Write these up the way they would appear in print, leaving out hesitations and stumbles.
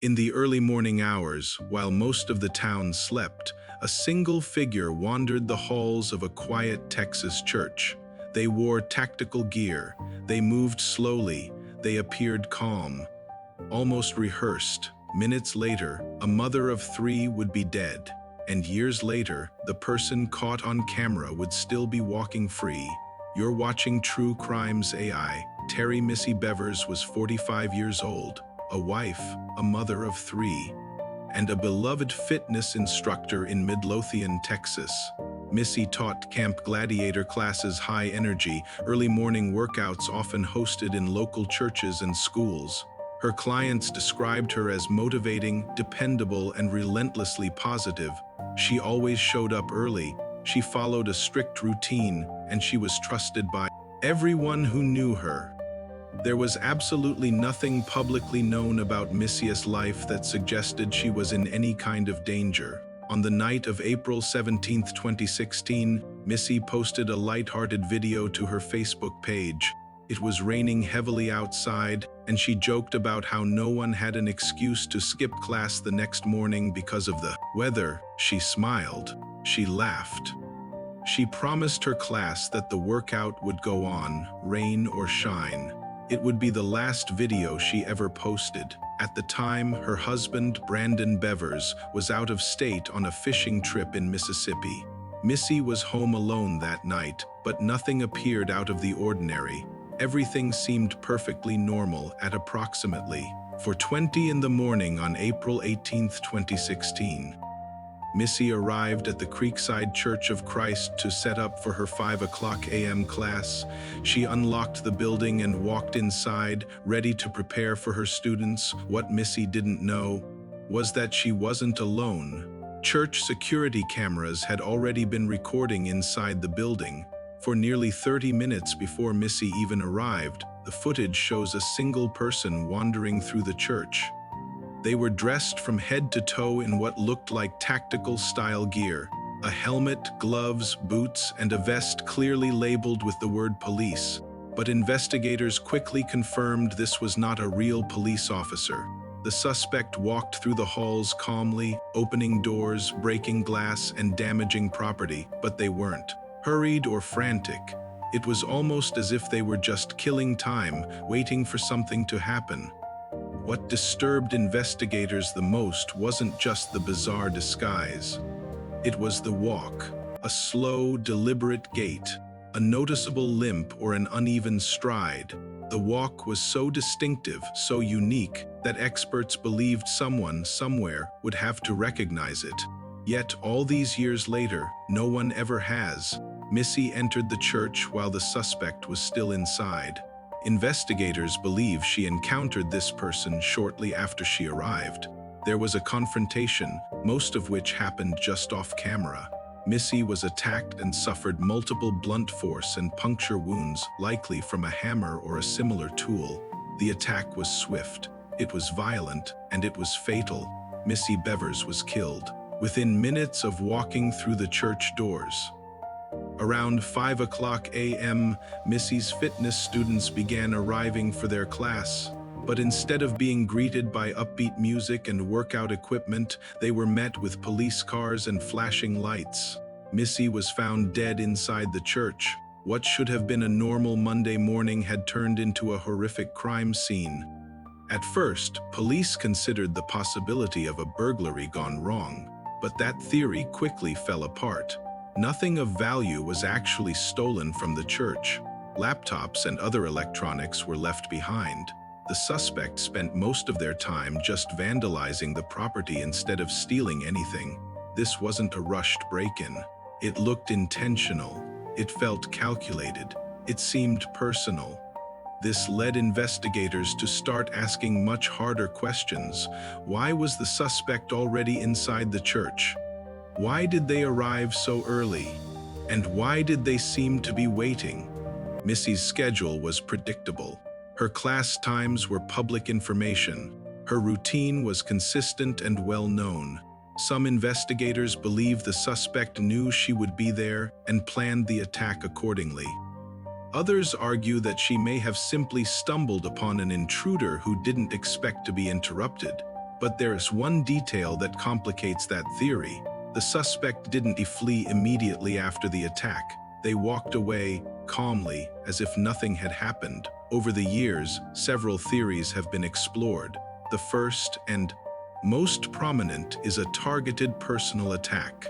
In the early morning hours, while most of the town slept, a single figure wandered the halls of a quiet Texas church. They wore tactical gear, they moved slowly, they appeared calm, almost rehearsed. Minutes later, a mother of 3 would be dead, and years later, the person caught on camera would still be walking free. You're watching True Crimes AI. Terry Missy Bevers was 45 years old, a wife, a mother of 3, and a beloved fitness instructor in Midlothian, Texas. Missy taught Camp Gladiator classes, high energy, early morning workouts often hosted in local churches and schools. Her clients described her as motivating, dependable, and relentlessly positive. She always showed up early, she followed a strict routine, and she was trusted by everyone who knew her. There was absolutely nothing publicly known about Missy's life that suggested she was in any kind of danger. On the night of April 17, 2016, Missy posted a light-hearted video to her Facebook page. It was raining heavily outside, and she joked about how no one had an excuse to skip class the next morning because of the weather. She smiled. She laughed. She promised her class that the workout would go on, rain or shine. It would be the last video she ever posted. At the time, her husband, Brandon Bevers, was out of state on a fishing trip in Mississippi. Missy was home alone that night, but nothing appeared out of the ordinary. Everything seemed perfectly normal at approximately 4:20 in the morning on April 18, 2016. Missy arrived at the Creekside Church of Christ to set up for her 5 a.m. class. She unlocked the building and walked inside, ready to prepare for her students. What Missy didn't know was that she wasn't alone. Church security cameras had already been recording inside the building. For nearly 30 minutes before Missy even arrived, the footage shows a single person wandering through the church. They were dressed from head to toe in what looked like tactical-style gear: a helmet, gloves, boots, and a vest clearly labeled with the word police. But investigators quickly confirmed this was not a real police officer. The suspect walked through the halls calmly, opening doors, breaking glass, and damaging property, but they weren't hurried or frantic. It was almost as if they were just killing time, waiting for something to happen. What disturbed investigators the most wasn't just the bizarre disguise. It was the walk, a slow, deliberate gait, a noticeable limp or an uneven stride. The walk was so distinctive, so unique, that experts believed someone, somewhere, would have to recognize it. Yet, all these years later, no one ever has. Missy entered the church while the suspect was still inside. Investigators believe she encountered this person shortly after she arrived. There was a confrontation, most of which happened just off camera. Missy was attacked and suffered multiple blunt force and puncture wounds, likely from a hammer or a similar tool. The attack was swift, it was violent, and it was fatal. Missy Bevers was killed within minutes of walking through the church doors. Around 5 a.m., Missy's fitness students began arriving for their class. But instead of being greeted by upbeat music and workout equipment, they were met with police cars and flashing lights. Missy was found dead inside the church. What should have been a normal Monday morning had turned into a horrific crime scene. At first, police considered the possibility of a burglary gone wrong, but that theory quickly fell apart. Nothing of value was actually stolen from the church. Laptops and other electronics were left behind. The suspect spent most of their time just vandalizing the property instead of stealing anything. This wasn't a rushed break-in. It looked intentional. It felt calculated. It seemed personal. This led investigators to start asking much harder questions. Why was the suspect already inside the church? Why did they arrive so early? And why did they seem to be waiting? Missy's schedule was predictable. Her class times were public information. Her routine was consistent and well-known. Some investigators believe the suspect knew she would be there and planned the attack accordingly. Others argue that she may have simply stumbled upon an intruder who didn't expect to be interrupted. But there's one detail that complicates that theory. The suspect didn't flee immediately after the attack. They walked away calmly, as if nothing had happened. Over the years, several theories have been explored. The first and most prominent is a targeted personal attack.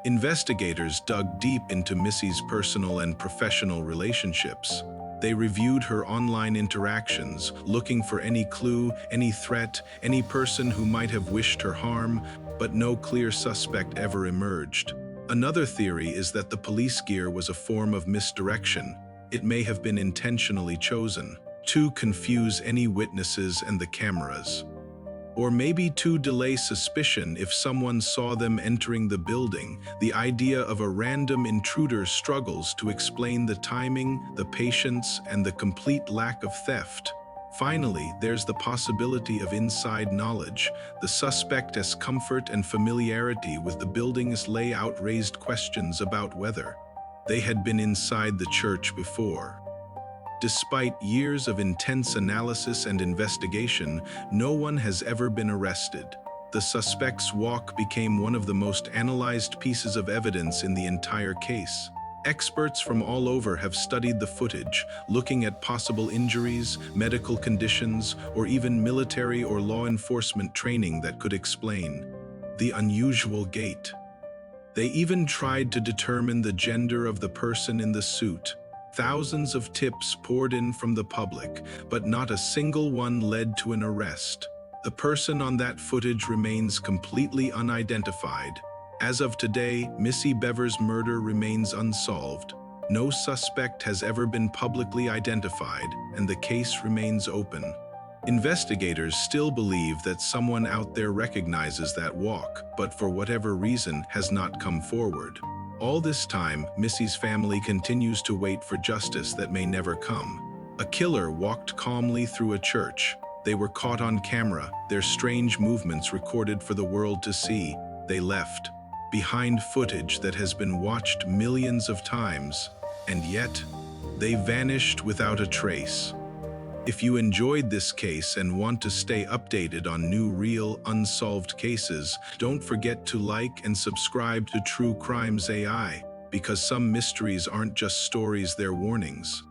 Investigators dug deep into Missy's personal and professional relationships. They reviewed her online interactions, looking for any clue, any threat, any person who might have wished her harm, but no clear suspect ever emerged. Another theory is that the police gear was a form of misdirection. It may have been intentionally chosen to confuse any witnesses and the cameras. Or maybe to delay suspicion if someone saw them entering the building. The idea of a random intruder struggles to explain the timing, the patience, and the complete lack of theft. Finally, there's the possibility of inside knowledge. The suspect has comfort and familiarity with the building's layout raised questions about whether they had been inside the church before. Despite years of intense analysis and investigation, no one has ever been arrested. The suspect's walk became one of the most analyzed pieces of evidence in the entire case. Experts from all over have studied the footage, looking at possible injuries, medical conditions, or even military or law enforcement training that could explain the unusual gait. They even tried to determine the gender of the person in the suit. Thousands of tips poured in from the public, but not a single one led to an arrest. The person on that footage remains completely unidentified. As of today, Missy Bevers' murder remains unsolved. No suspect has ever been publicly identified, and the case remains open. Investigators still believe that someone out there recognizes that walk, but for whatever reason has not come forward. All this time, Missy's family continues to wait for justice that may never come. A killer walked calmly through a church. They were caught on camera, their strange movements recorded for the world to see. They left behind footage that has been watched millions of times, and yet they vanished without a trace. If you enjoyed this case and want to stay updated on new real unsolved cases, don't forget to like and subscribe to True Crimes AI, because some mysteries aren't just stories, they're warnings.